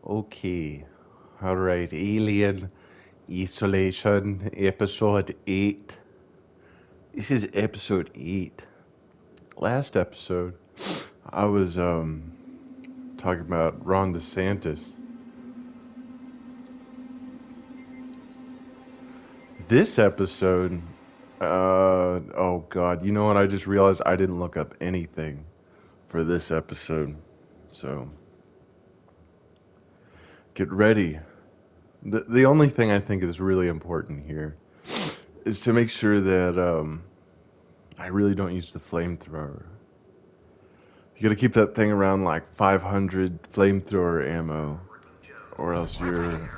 Okay. Alright, Alien Isolation, episode 8. This is episode 8. Last episode, I was talking about Ron DeSantis. This episode, oh god, you know what? I just realized I didn't look up anything for this episode. So, get ready. The only thing I think is really important here is to make sure that I really don't use the flamethrower. You gotta keep that thing around like 500 flamethrower ammo, or else you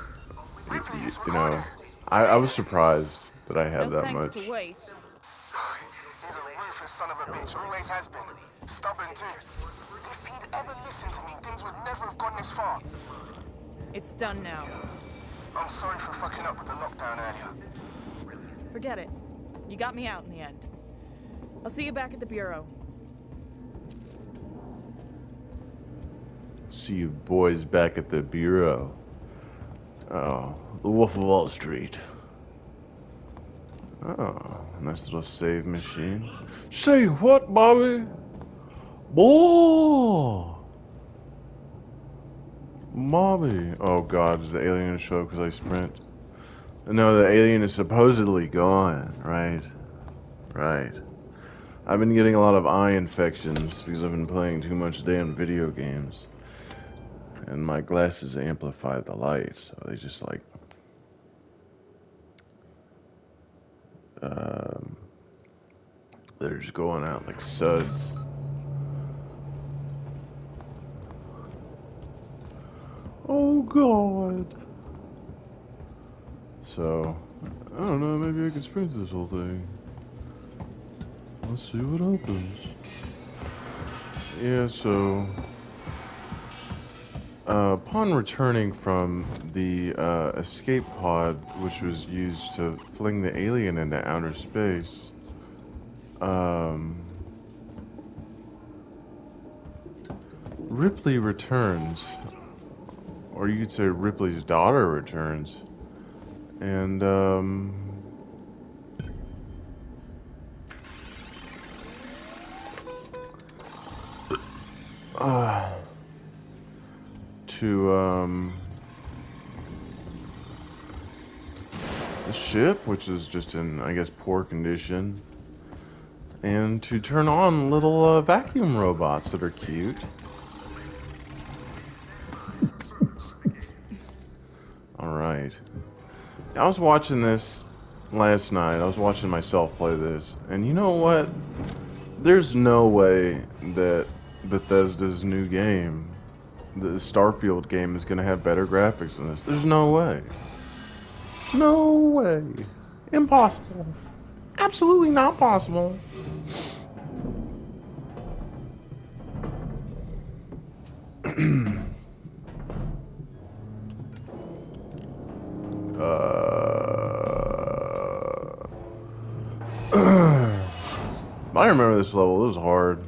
know, I was surprised that I No had that thanks to much. Waits. He's a ruthless son of a bitch, always has been. Stubborn too. If he'd ever listened to me, things would never have gone this far. It's done now. I'm sorry for fucking up with the lockdown earlier. Forget it. You got me out in the end. I'll see you back at the Bureau. See you boys back at the Bureau. Oh, the Wolf of Wall Street. Oh, nice little save machine. Say what, Bobby? Boy! Bobby. Oh god, is the alien gonna show up because I sprint? No, the alien is supposedly gone, right? Right. I've been getting a lot of eye infections because I've been playing too much damn video games. And my glasses amplify the light, so they just like... they're just going out like suds. Oh god. So, I don't know, maybe I can sprint this whole thing. Let's see what happens. Yeah, so... upon returning from the escape pod, which was used to fling the alien into outer space, Ripley returns, or you could say Ripley's daughter returns, and to the ship, which is just in, I guess, poor condition, and to turn on little vacuum robots that are cute. Alright. I was watching this last night. I was watching myself play this. And you know what? There's no way that Bethesda's new game, the Starfield game, is going to have better graphics than this. There's no way. No way. Impossible. Absolutely not possible. I remember this level. It was hard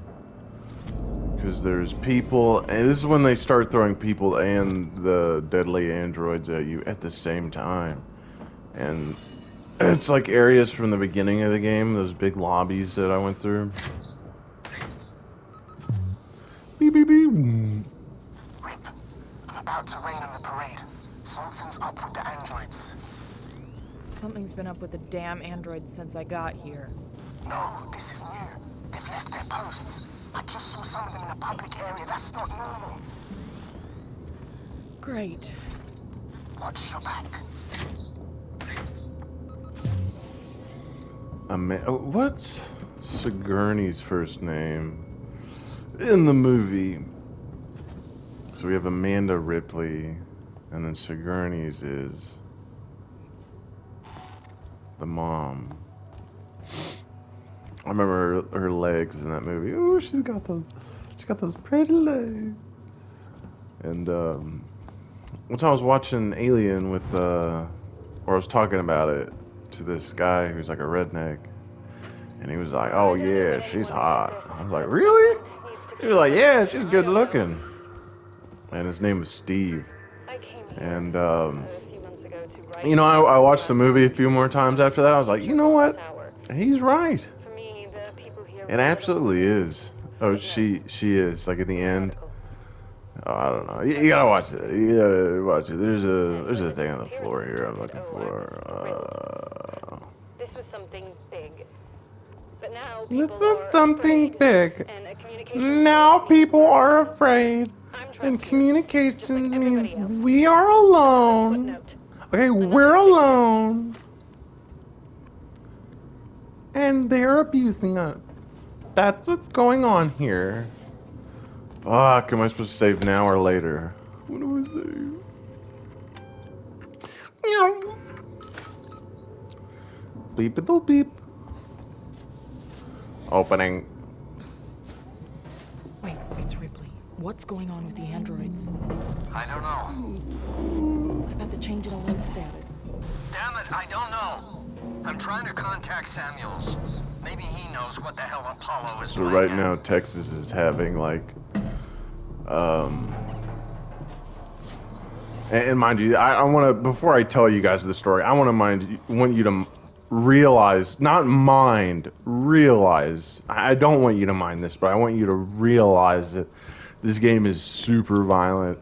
because there's people, and this is when they start throwing people and the deadly androids at you at the same time. And it's like areas from the beginning of the game, those big lobbies that I went through. Beep, beep, beep. Rip, I'm about to rain on the parade. Something's up with the androids. Something's been up with the damn androids since I got here. No, this is new. They've left their posts. I just saw some of them in a public area. That's not normal. Great. Watch your back. What's Sigourney's first name in the movie? So we have Amanda Ripley, and then Sigourney's is the mom. I remember her legs in that movie. Ooh, she's got those pretty legs. And one time I was watching Alien with or I was talking about it to this guy who's like a redneck, and he was like, "Oh yeah, she's hot." I was like, "Really?" He was like, "Yeah, she's good looking." And his name was Steve. And you know, I watched the movie a few more times after that. I was like, you know what? He's right. It absolutely is. Oh, she is. Like, at the end. Oh, I don't know. You gotta watch it. You gotta watch it. There's a thing on the floor here I'm looking for. This was something big. But now This was something big. Now people are afraid. And communications means we are alone. Okay, we're alone. And they're abusing us. That's what's going on here. Fuck, am I supposed to save now or later? What do I save? Meow. Beep a doop beep. Opening. Wait, it's Ripley. What's going on with the androids? I don't know. What about the change in alert status? Damn it, I don't know. I'm trying to contact Samuels. Maybe he knows what the hell Apollo is So playing right at. now Texas is having like and mind you, I want to, before I tell you guys the story, I want you to realize, not mind, realize. I don't want you to mind this, but I want you to realize that this game is super violent,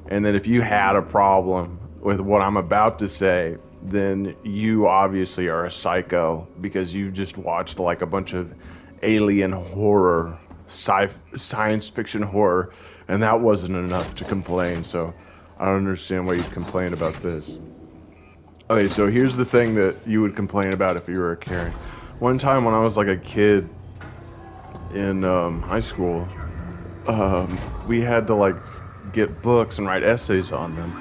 and that if you had a problem with what I'm about to say, then you obviously are a psycho, because you just watched like a bunch of alien horror, science fiction horror, and that wasn't enough to complain. So I don't understand why you'd complain about this. Okay, so here's the thing that you would complain about if you were a Karen. One time when I was like a kid in high school, we had to like get books and write essays on them.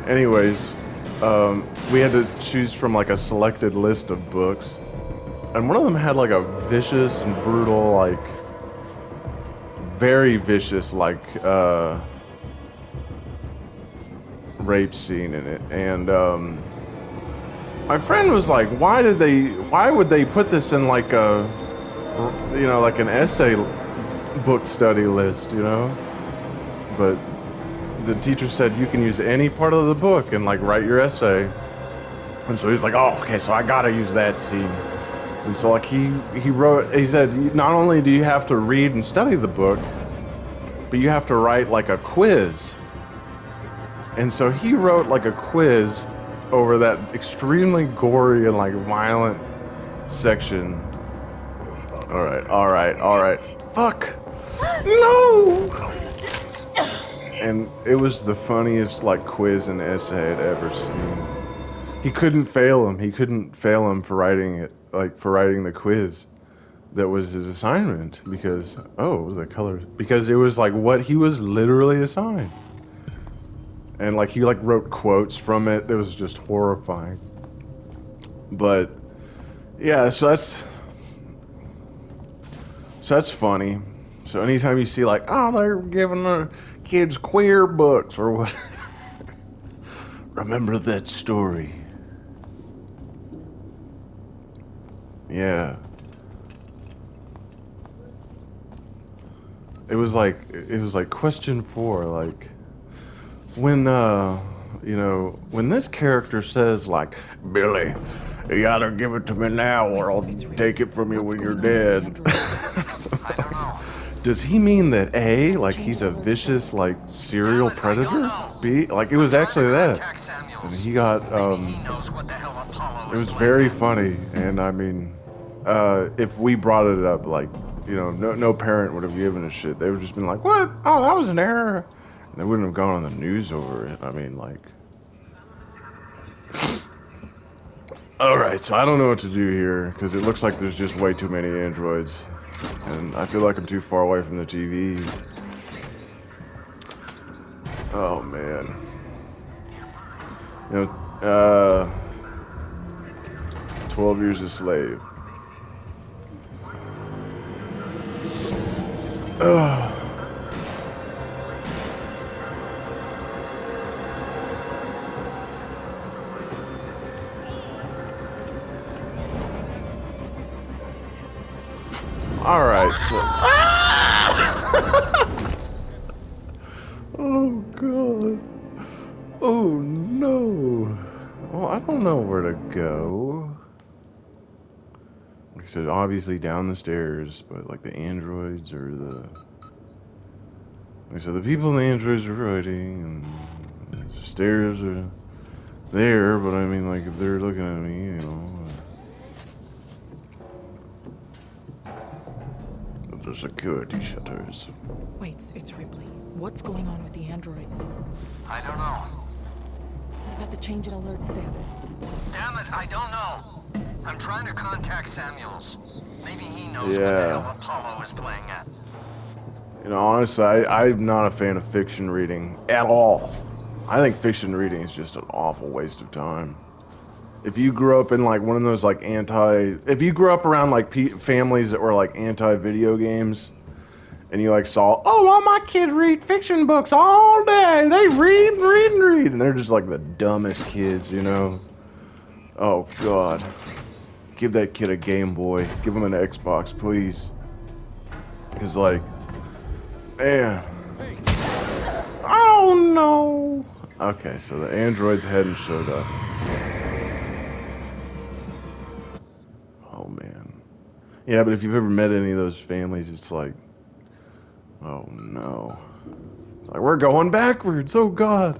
Anyways, we had to choose from like a selected list of books, and one of them had like a vicious and brutal, like very vicious, like rape scene in it. And my friend was like, why would they put this in like a, you know, like an essay book study list, you know? But the teacher said you can use any part of the book and like write your essay. And so he's like, oh, okay, so I gotta use that scene. And so like he said, not only do you have to read and study the book, but you have to write like a quiz. And so he wrote like a quiz over that extremely gory and like violent section. All right. Fuck. No. And it was the funniest like quiz and essay I'd ever seen. He couldn't fail him. He couldn't fail him for writing it, like for writing the quiz. That was his assignment, because it was a color, because it was like what he was literally assigned. And like he like wrote quotes from it. It was just horrifying. But yeah, so that's funny. So anytime you see like, oh, they're giving their kids queer books or what, remember that story. Yeah. It was like question 4, like when when this character says like, Billy, you either give it to me now or I'll take it from you when you're dead. I don't know. Does he mean that A, like he's a vicious like serial predator? B, like it was actually that. And he got it was very funny, and I mean, if we brought it up, like, you know, no parent would have given a shit. They would just been like, what? Oh, that was an error. And they wouldn't have gone on the news over it. I mean, like. Alright, so I don't know what to do here, because it looks like there's just way too many androids. And I feel like I'm too far away from the TV. Oh, man. You know, 12 Years a Slave. Ugh. All right. So. where to go. Like I said, obviously down the stairs, but like the androids or the... Like I said, the people in the androids are writing, and the stairs are there, but I mean, like, if they're looking at me, you know... The security shutters. Wait, it's Ripley. What's going on with the androids? I don't know. What about the change in alert status? Damn it, I don't know. I'm trying to contact Samuels. Maybe he knows what the Yeah. hell Apollo is playing at. You know, honestly, I'm not a fan of fiction reading at all. I think fiction reading is just an awful waste of time. If you grew up in like one of those like if you grew up around like families that were like anti-video games, and you like saw, oh, well, my kids read fiction books all day. They read and read and read, and they're just like the dumbest kids, you know. Oh God, give that kid a Game Boy. Give him an Xbox, please. Because like, man. Oh no. Okay, so the androids hadn't showed up. Oh man. Yeah, but if you've ever met any of those families, it's like, oh no. It's like, we're going backwards, oh God.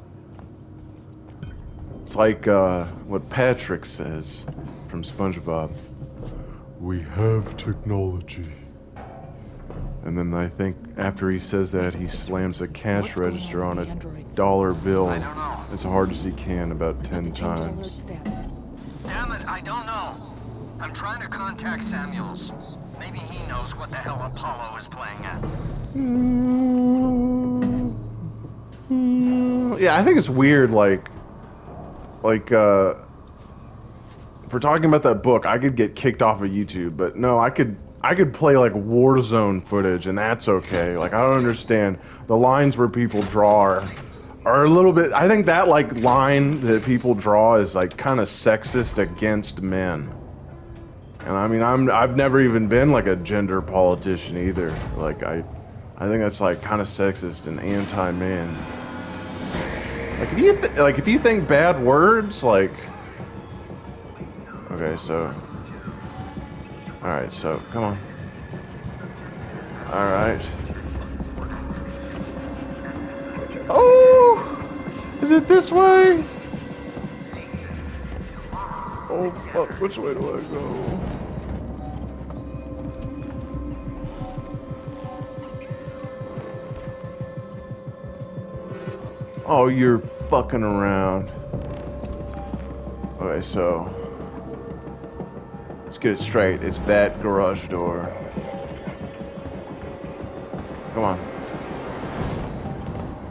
It's like what Patrick says from SpongeBob. We have technology. And then I think after he says that, he slams a cash register on a dollar bill. I don't know. It's hard to see can about 10 The change in alert times. status. Damn it, I don't know. I'm trying to contact Samuels. Maybe he knows what the hell Apollo is playing at. Yeah, I think it's weird, like, if we're talking about that book, I could get kicked off of YouTube, but no, I could play like Warzone footage, and that's okay. Like, I don't understand the lines where people draw are a little bit. I think that like line that people draw is like kind of sexist against men. And I mean, I've never even been like a gender politician either. Like I think that's like kind of sexist and anti-man. Like if you think bad words, like, okay, so, all right, so come on, all right. Oh, is it this way? Oh fuck, which way do I go? Oh, you're fucking around. Okay, so let's get it straight. It's that garage door. Come on.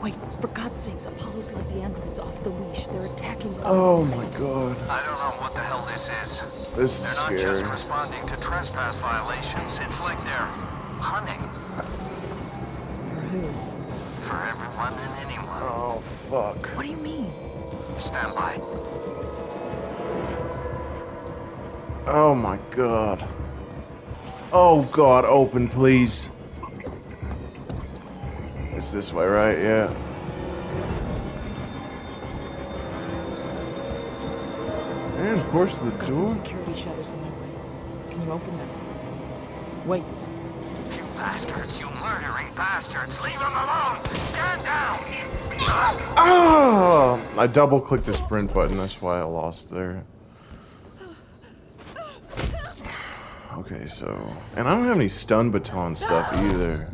Wait, for God's sakes, Apollo's let the androids off the leash. They're attacking on Oh sight. my God. I don't know what the hell this is. This is They're not scary. just responding to trespass violations. It's like they're hunting For who? for everyone and anyone. Oh fuck. What do you mean? Stand by. Oh my God. Oh God, open please. It's this way, right? Yeah. And Wait, push I've the got some door. security shutters in my way. Can you open them? Wait. You bastards, you murdering bastards. Leave them alone. Stand down. Ah! I double clicked the sprint button, that's why I lost there. Okay, so... And I don't have any stun baton stuff either.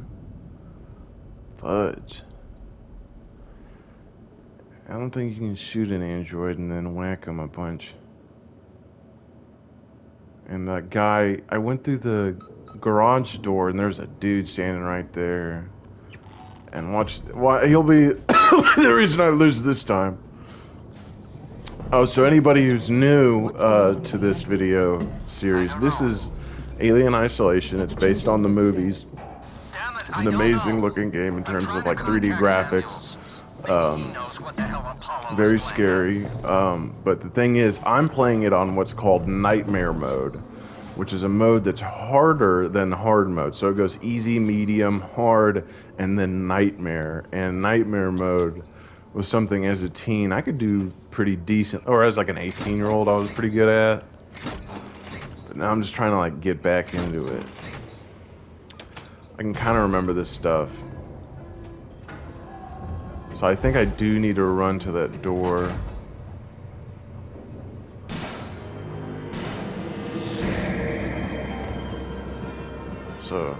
Fudge. I don't think you can shoot an android and then whack him a bunch. And that guy... I went through the garage door and there's a dude standing right there. And watch... Why he'll be the reason I lose this time. Oh, so anybody who's new to this video series, this is Alien Isolation. It's based on the movies. Damn it, It's an amazing looking game in terms of like 3D graphics. Very scary. But the thing is, I'm playing it on what's called Nightmare mode, which is a mode that's harder than hard mode. So it goes easy, medium, hard, and then Nightmare. And Nightmare mode was something as a teen I could do pretty decent, or as like an 18-year-old I was pretty good at. But now I'm just trying to like get back into it. I can kind of remember this stuff. So I think I do need to run to that door. So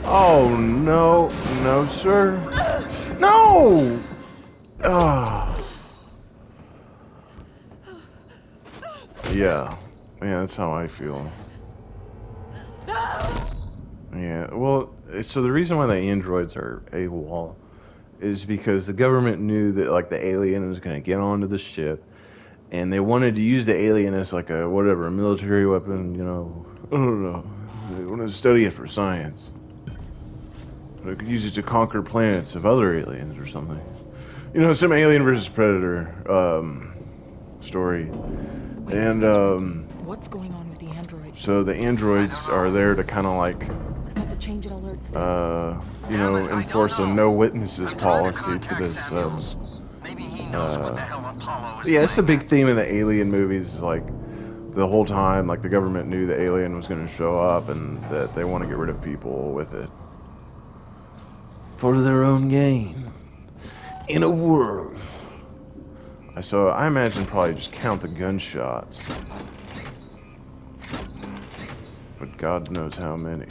oh no, no sir. No! Ah. Yeah, that's how I feel. Yeah, well, so the reason why the androids are AWOL is because the government knew that, like, the alien was going to get onto the ship, and they wanted to use the alien as, like, a, whatever, a military weapon, you know, I don't know. They wanted to study it for science. They could use it to conquer planets of other aliens or something. You know, some Alien versus Predator, story. Wait, And, what's going on with the androids? so the androids are there to kind of, like, What about the change in alert status? you know, enforce a no witnesses policy to this. Maybe he knows what the hell Apollo is Yeah, it's the playing big theme in the Alien movies. Is like the whole time, like the government knew the alien was going to show up, and that they want to get rid of people with it for their own gain in a world. So I imagine probably just count the gunshots, but God knows how many.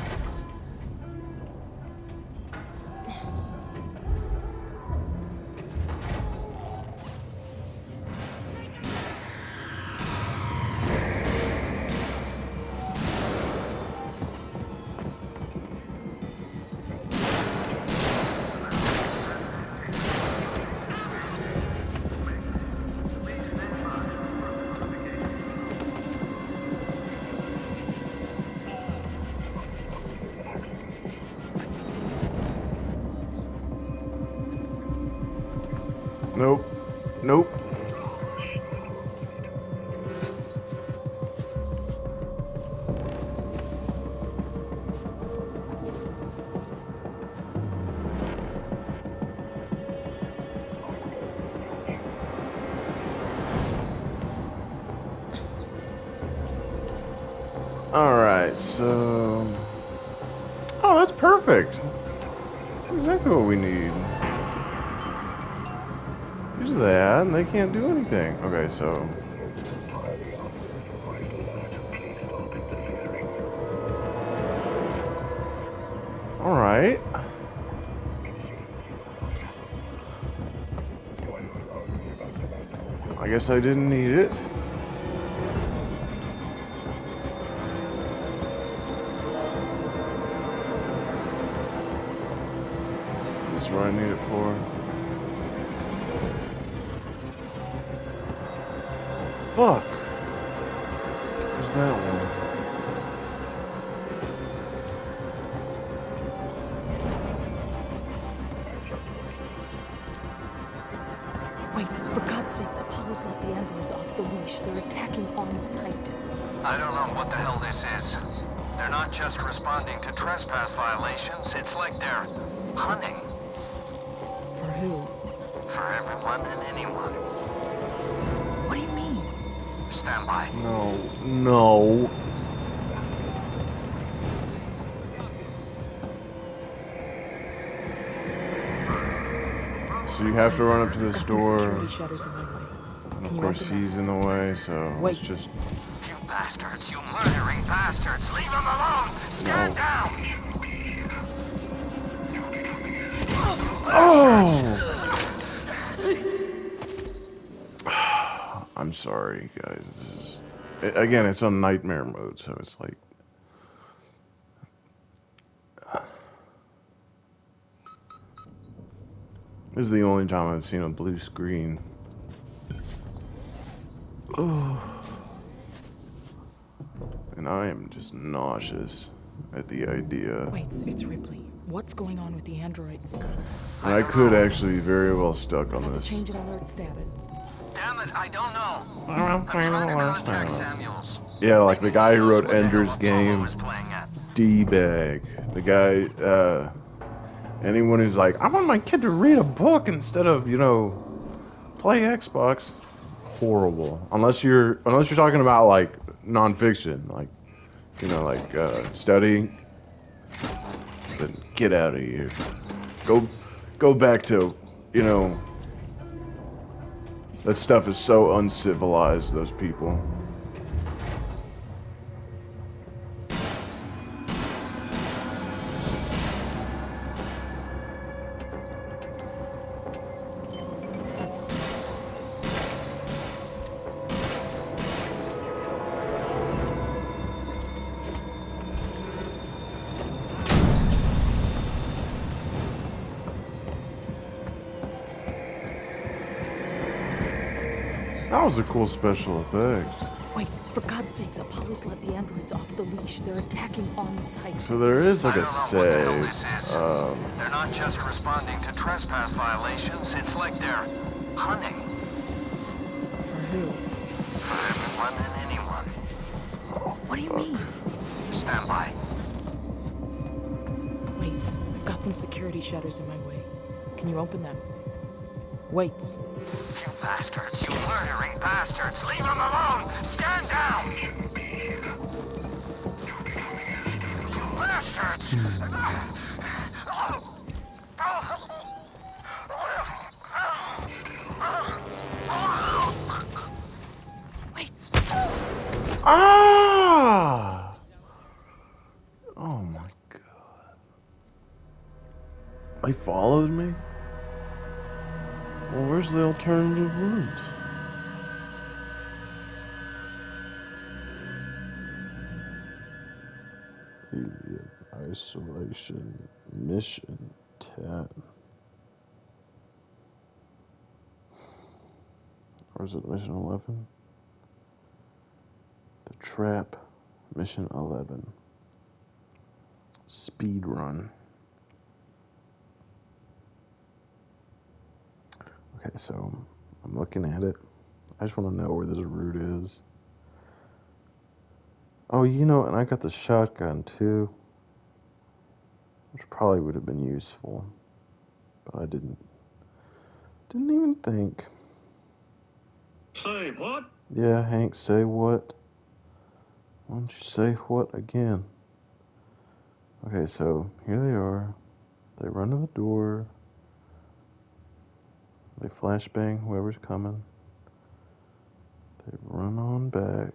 Nope. Nope. Alright, so... Oh, that's perfect. Exactly what we need. Use that, and they can't do anything. Okay, so... Alright. I guess I didn't need it. This is what I need it for. Fuck. Where's that one? Wait, for God's sakes, Apollo's let the androids off the leash. They're attacking on sight. I don't know what the hell this is. They're not just responding to trespass violations, it's like they're hunting For who? for everyone and anyone. What do you mean? Stand by. No. No. So you have to run up to this Got some door. security shutters in my way. And Can of you course open he's in the way, so Wait. let's just... You bastards, you murdering bastards, leave them alone! Stand No. down! Oh! I'm sorry, guys. This is... Again, it's on nightmare mode, so it's like... This is the only time I've seen a blue screen. Oh. And I am just nauseous at the idea. Wait, it's Ripley. What's going on with the androids? And I could actually be very well stuck on this. Change in alert status. Damn Damn it, I don't know. I'm trying to contact Samuels. Yeah, like the guy who wrote Where the hell Ender's Apollo Game. was playing at. D-bag. The guy, anyone who's like, I want my kid to read a book instead of, play Xbox. Horrible. Unless you're talking about, like, nonfiction. Like, studying. Then get out of here. Go back to, that stuff is so uncivilized, those people. That was a cool special effect. Wait, for God's sakes, Apollo's let the androids off the leash. They're attacking on sight. So there is like I a don't know what the hell save. this is. They're not just responding to trespass violations, it's like they're hunting For who? for everyone and anyone. What do you mean? Stand by. Wait, I've got some security shutters in my way. Can you open them? Wait. You bastards, you murdering bastards, leave them alone! Stand down! You bastards! Wait. Ah! Oh my god. They followed me? Well, where's the alternative route? Alien Isolation Mission 10. Or is it Mission 11? The Trap, Mission 11. Speed run. Okay, so I'm looking at it. I just want to know where this route is. Oh, and I got the shotgun too, which probably would have been useful, but I didn't even think. Say what? Yeah, Hank, say what? Why don't you say what again? Okay, so here they are. They run to the door. They flashbang whoever's coming. They run on back.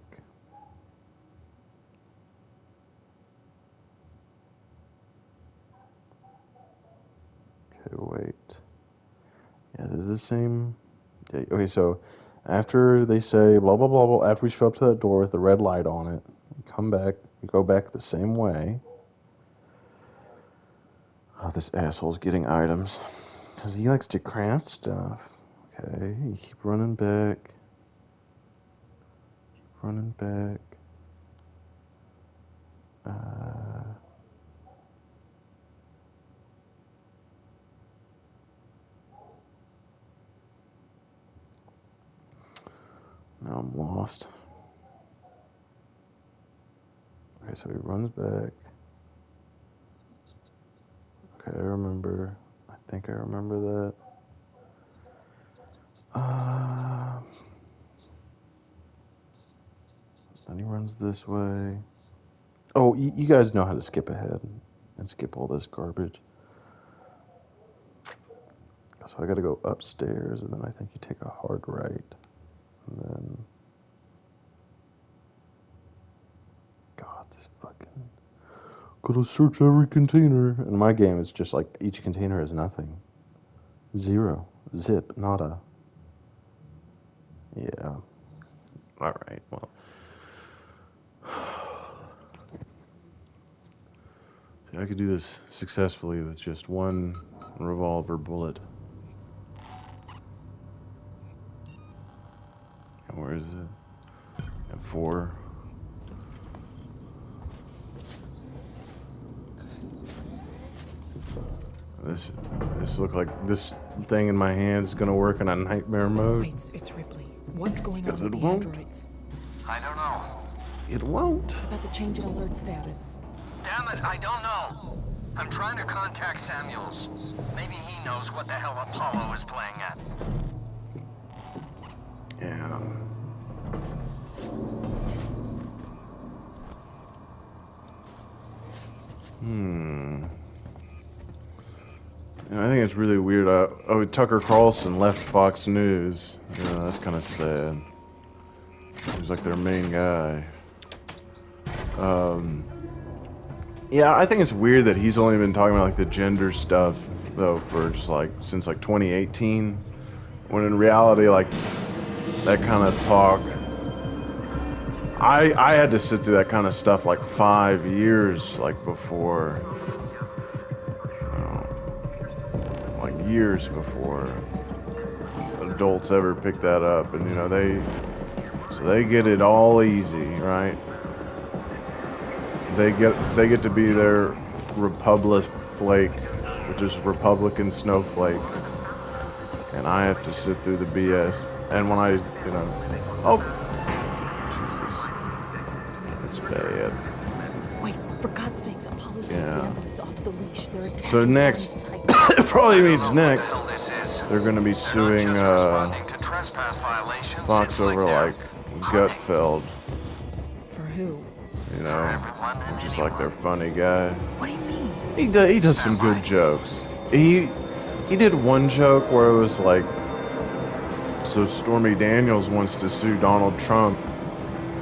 Okay, wait. Yeah, it is the same. Yeah, okay, so after they say blah, blah, blah, blah, after we show up to that door with the red light on it, we come back, we go back the same way. Oh, this asshole's getting items. Because he likes to craft stuff. Okay, you keep running back. Keep running back. Now I'm lost. Okay, so he runs back. Okay, I remember. I think I remember that. Then he runs this way. Oh, you guys know how to skip ahead and skip all this garbage. So I gotta go upstairs, and then I think you take a hard right. And then... God, this fucking... Gotta search every container. In my game, it's just like each container is nothing. Zero. Zip. Nada. Yeah. Alright, well. See, I could do this successfully with just one revolver bullet. And where is it? And 4. This look like this thing in my hand is gonna work in a nightmare mode. Wait, it's Ripley. What's going on 'Cause with it the won't. androids? I don't know. It won't. About the change in alert status? Damn it, I don't know. I'm trying to contact Samuels. Maybe he knows what the hell Apollo is playing at. Yeah. I think it's really weird. Tucker Carlson left Fox News. Yeah, that's kind of sad. He was like their main guy. Yeah, I think it's weird that he's only been talking about like the gender stuff though for just like since like 2018, when in reality like that kind of talk. I had to sit through that kind of stuff like 5 years like before. Like years before adults ever pick that up, and you know they get it all easy, right? They get to be their Republic flake, which is Republican snowflake, and I have to sit through the BS. And when I, oh, Jesus, it's bad. Wait, for God's sakes, Apollo's let the Yeah. androids off the leash. They're attacking So on next, sight. it probably means What next the hell this is. they're gonna be They're not suing just responding to trespass violations. Fox it's over they're like Gutfeld, For who? you know, which is like their funny guy. What do you mean? He does some good jokes. He did one joke where it was like, so Stormy Daniels wants to sue Donald Trump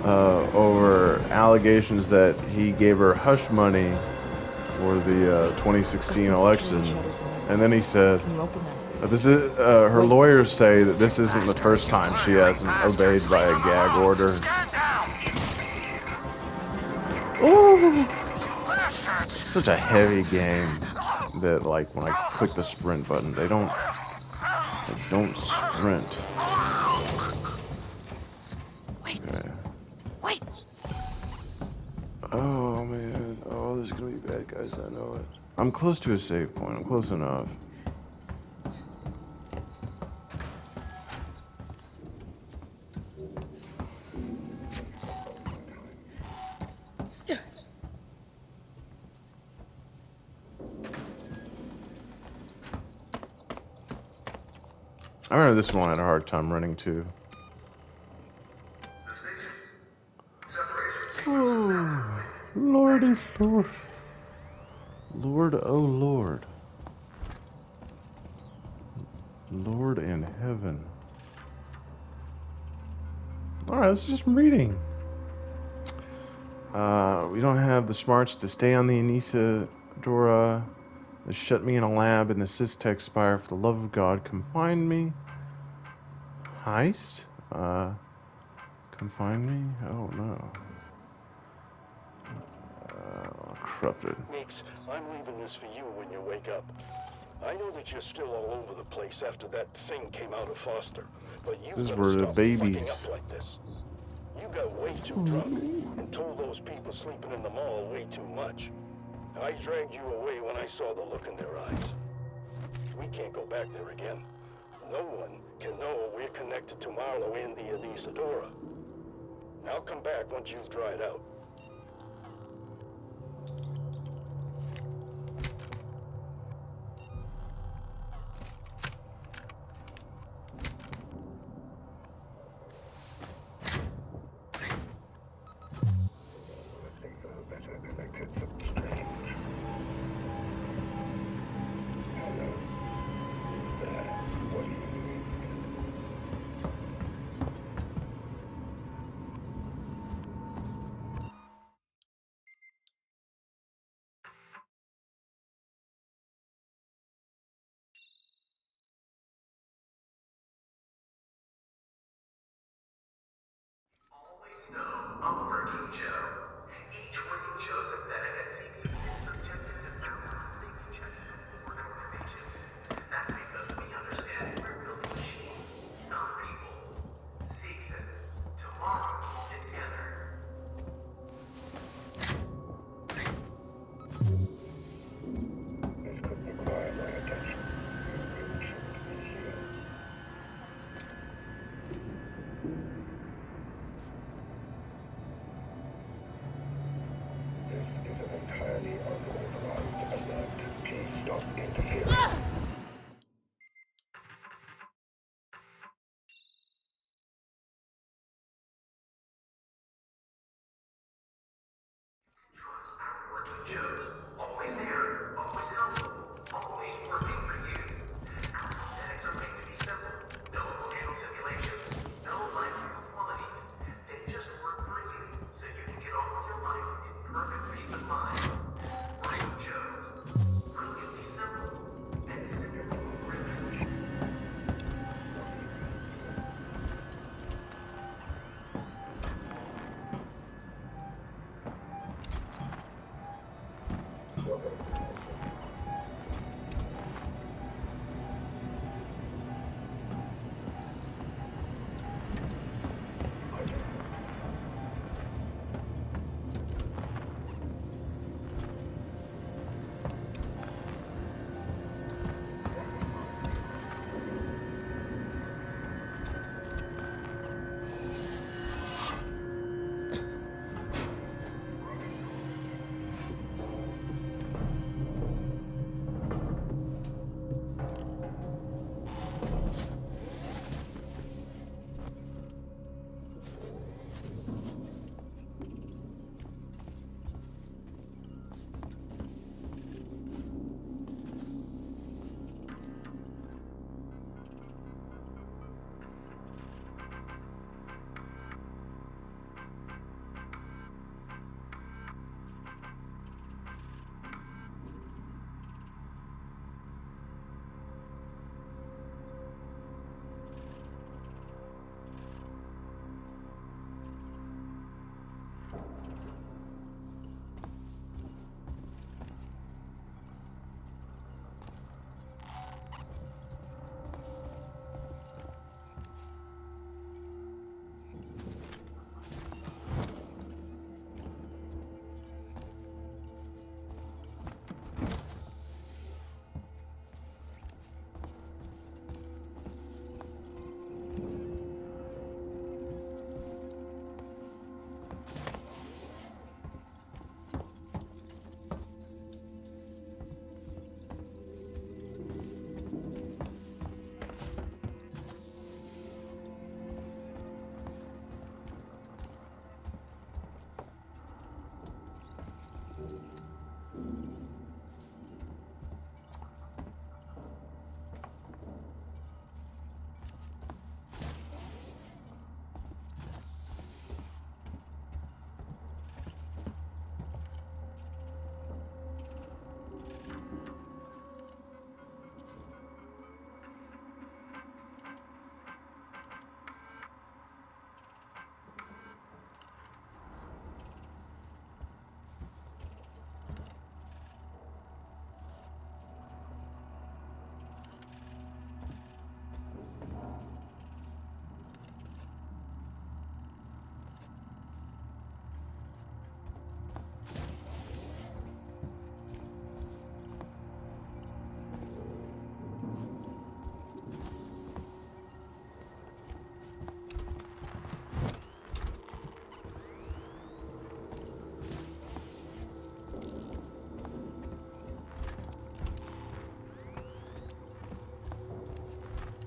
over allegations that he gave her hush money for the 2016 election, and then he said, Can you open that? "This is her lawyers say that this isn't the first time she hasn't obeyed by a gag order." Stand down! Ooh, Bastards! it's such a heavy game that like when I click the sprint button, they don't sprint. Wait, Yeah. wait! Oh man, oh there's gonna be bad guys, I know it. I'm close to a save point, I'm close enough. I remember this one I had a hard time running too. Oh, Lordy Lord. Lord, oh Lord. Lord in heaven. Alright, let's just reading. We don't have the smarts to stay on the Anissa Dora. They shut me in a lab in the Systech Spire. For the love of God, confine me. Heist? Confine me? Oh no. Corrupted. Meeks, I'm leaving this for you when you wake up. I know that you're still all over the place after that thing came out of Foster, but you These gotta were the stop babies. fucking up like this. You got way too drunk and told those people sleeping in the mall way too much. I dragged you away when I saw the look in their eyes. We can't go back there again. No one can know we're connected to Marlowe and the Anisadora. I'll come back once you've dried out. Always know Oliver King Joe. Each working Joseph Benedict seeks This is an entirely unauthorized alert. Please stop interfering.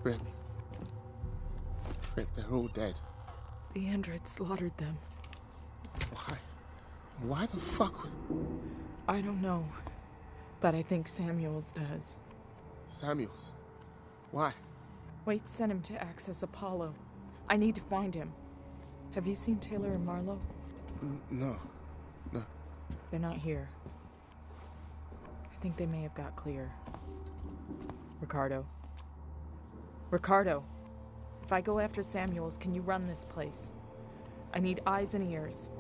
Rick. Rick, they're all dead. The androids slaughtered them. Why? Why the fuck would... I don't know, but I think Samuels does. Samuels? Why? Wait sent him to access Apollo. I need to find him. Have you seen Taylor and Marlowe? No. No. They're not here. I think they may have got clear. Ricardo. Ricardo! If I go after Samuels, can you run this place? I need eyes and ears.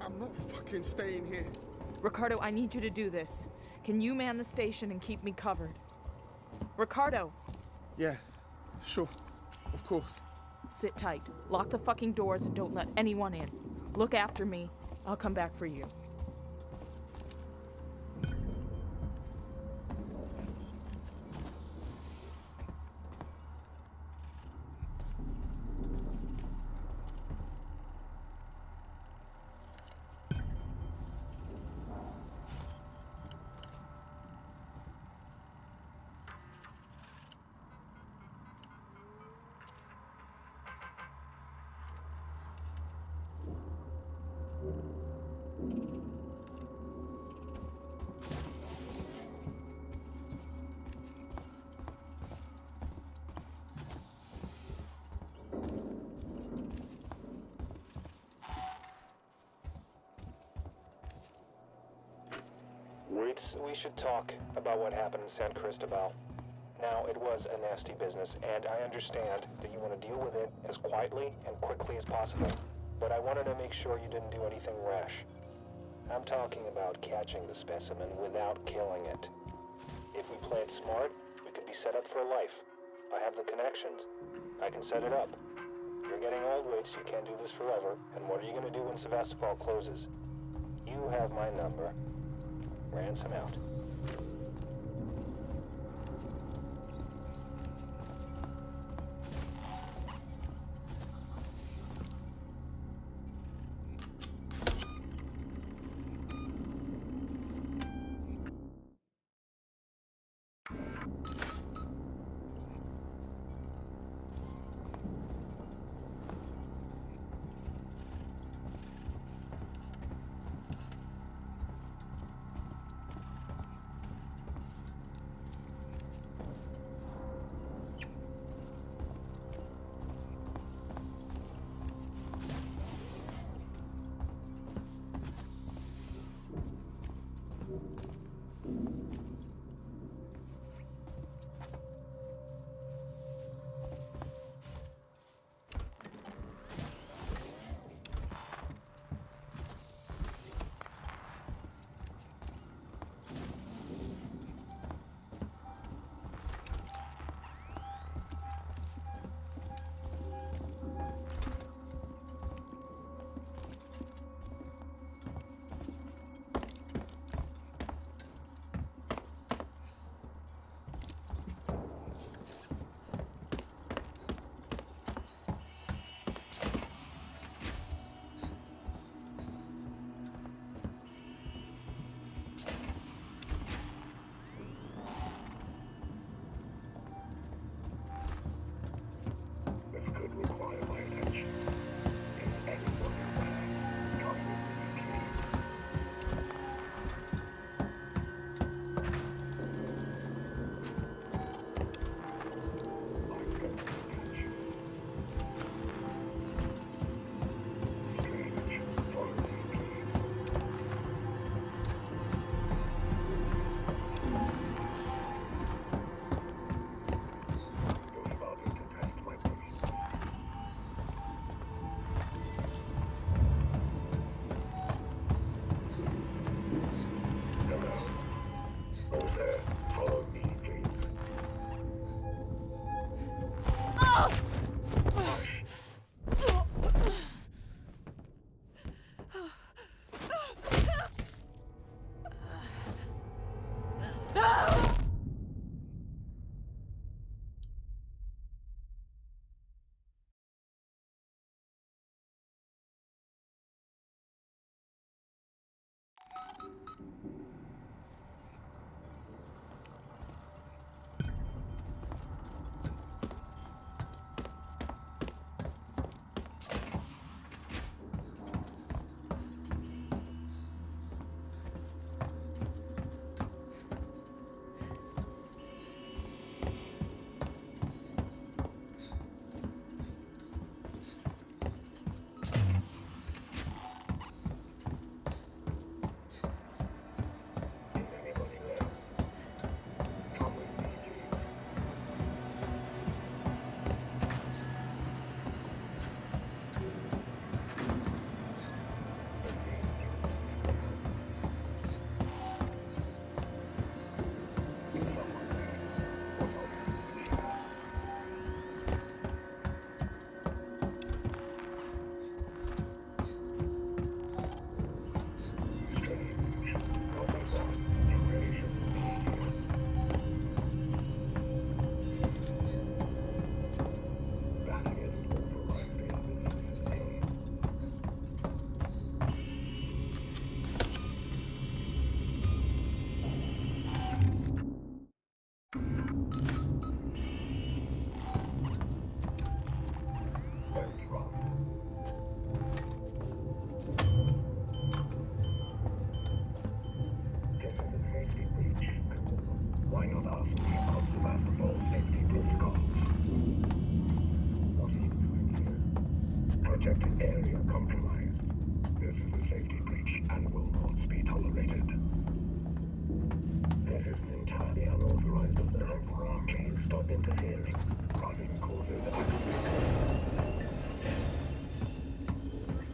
I'm not fucking staying here. Ricardo, I need you to do this. Can you man the station and keep me covered? Ricardo! Yeah, sure. Of course. Sit tight. Lock the fucking doors and don't let anyone in. Look after me. I'll come back for you. We should talk about what happened in San Cristobal. Now, it was a nasty business, and I understand that you want to deal with it as quietly and quickly as possible. But I wanted to make sure you didn't do anything rash. I'm talking about catching the specimen without killing it. If we play it smart, we could be set up for life. I have the connections. I can set it up. You're getting old, Waits. You can't do this forever. And what are you going to do when Sevastopol closes? You have my number. Ransom out. This could require my attention. Is anyone aware? Come with me, please. I'm going to catch you. Strange, follow me, please. You're starting to test my brain. Hello. Oh there, follow me, please. Hush. Is anybody there? Come with me, please. It seems you is someone there. Or not here. Strange. What was that? You really shouldn't be here. That isn't authorized in this facility. Let's run. This is a safety breach. Why not ask me about Sevastopol's safety protocols? What are you doing here? Projecting area compromised. This is a safety breach and will not be tolerated. stop interfering. Running causes accidents.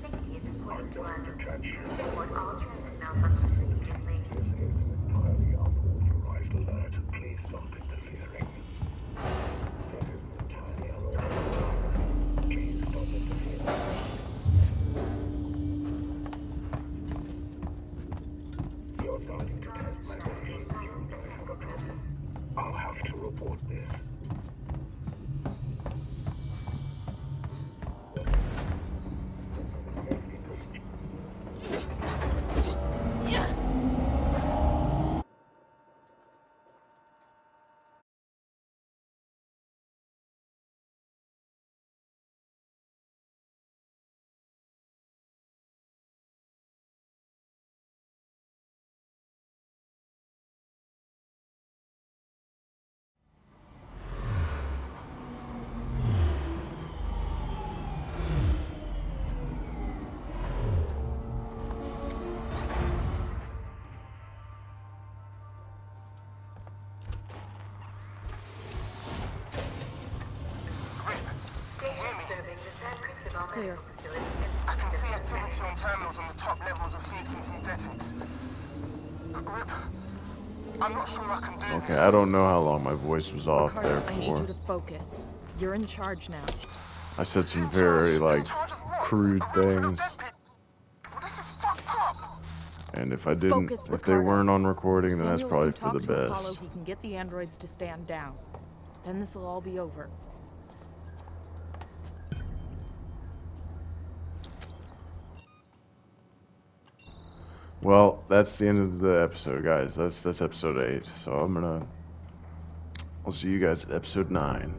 Safety is important to us. To catch you. Report all transit malfunctions immediately. This is an entirely unauthorized alert. Please stop interfering. This is an entirely unauthorized alert. Please stop interfering. You're starting to test my patience. I have a problem. I'll have to report this. Station serving the San Cristobal Clear. Medical Facility. I can see activity on terminals on the top levels of Seeds and Synthetics. Rip, I'm not sure I can do Okay, this. I don't know how long my voice was off Ricardo, there I need you for. to focus. You're in charge now. I said some very, like, crude things. Well, this is fucked up. And if I didn't, Focus, if they Ricardo. weren't on recording, then that's Samuels probably can for talk the to Apollo. best. He can get the androids to stand down. Then this will all be over. Well, that's the end of the episode, guys. That's episode 8. So I'll see you guys at episode 9.